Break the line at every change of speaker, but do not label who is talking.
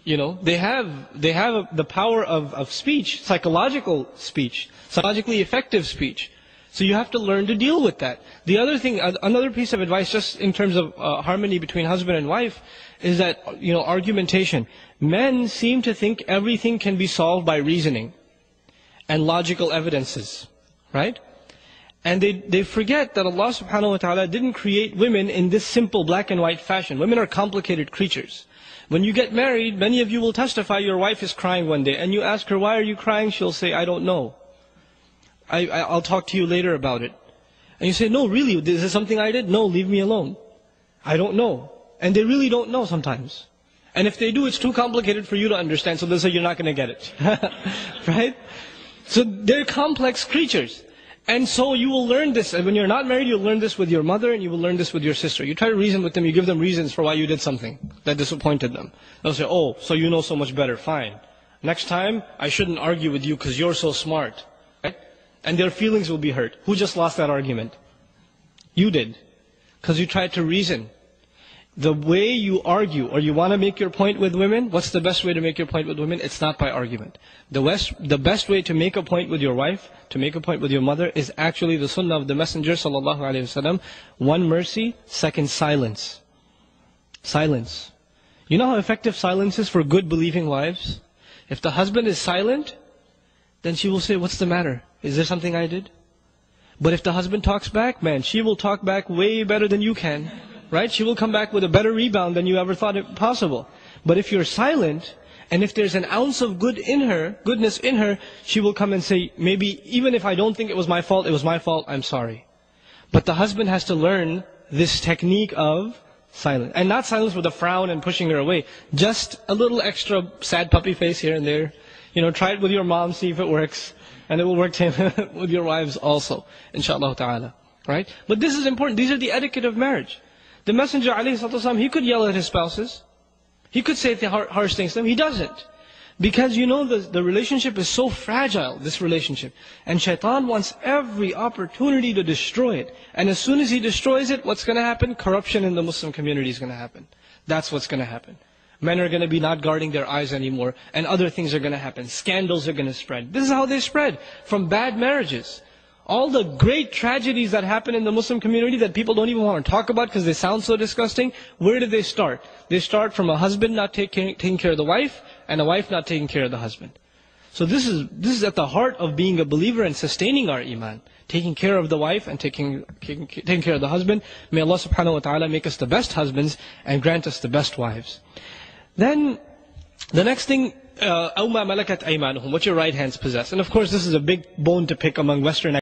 they have the power of speech, psychological speech, psychologically effective speech. So you have to learn to deal with that. The other thing, another piece of advice, just in terms of harmony between husband and wife, is that argumentation. Men seem to think everything can be solved by reasoning and logical evidences, right? And they forget that Allah subhanahu wa ta'ala didn't create women in this simple black and white fashion. Women are complicated creatures. When you get married, many of you will testify your wife is crying one day, and you ask her, why are you crying? She'll say, I don't know. I'll talk to you later about it. And you say, no, really, is this something I did? No, leave me alone. I don't know. And they really don't know sometimes. And if they do, it's too complicated for you to understand, so they'll say, you're not going to get it. Right? So they're complex creatures. And so you will learn this. And when you're not married, you'll learn this with your mother and you will learn this with your sister. You try to reason with them, you give them reasons for why you did something that disappointed them. They'll say, oh, so you know so much better, fine. Next time, I shouldn't argue with you because you're so smart. Right? And their feelings will be hurt. Who just lost that argument? You did. Because you tried to reason. The way you argue, or you want to make your point with women, what's the best way to make your point with women? It's not by argument. The best way to make a point with your wife, to make a point with your mother, is actually the sunnah of the Messenger sallallahu alaihi wasallam. One, mercy. Second, silence. Silence. You know how effective silence is for good believing wives? If the husband is silent, then she will say, what's the matter? Is there something I did? But if the husband talks back, man, she will talk back way better than you can. Right? She will come back with a better rebound than you ever thought it possible. But if you're silent, and if there's an ounce of goodness in her, she will come and say, maybe even if I don't think it was my fault, I'm sorry. But the husband has to learn this technique of silence. And not silence with a frown and pushing her away. Just a little extra sad puppy face here and there. Try it with your mom, see if it works. And it will work with your wives also, inshallah ta'ala. Right? But this is important. These are the etiquette of marriage. The Messenger ﷺ, he could yell at his spouses. He could say harsh things to them. He doesn't. Because the relationship is so fragile, this relationship. And shaitan wants every opportunity to destroy it. And as soon as he destroys it, what's going to happen? Corruption in the Muslim community is going to happen. That's what's going to happen. Men are going to be not guarding their eyes anymore. And other things are going to happen. Scandals are going to spread. This is how they spread. From bad marriages. All the great tragedies that happen in the Muslim community that people don't even want to talk about because they sound so disgusting, where did they start? They start from a husband not taking care of the wife, and a wife not taking care of the husband. So this is at the heart of being a believer and sustaining our iman. Taking care of the wife and taking care of the husband. May Allah subhanahu wa ta'ala make us the best husbands and grant us the best wives. Then, the next thing, أَوْ مَا مَلَكَتْ أَيْمَانُهُمْ, what your right hands possess. And of course this is a big bone to pick among Western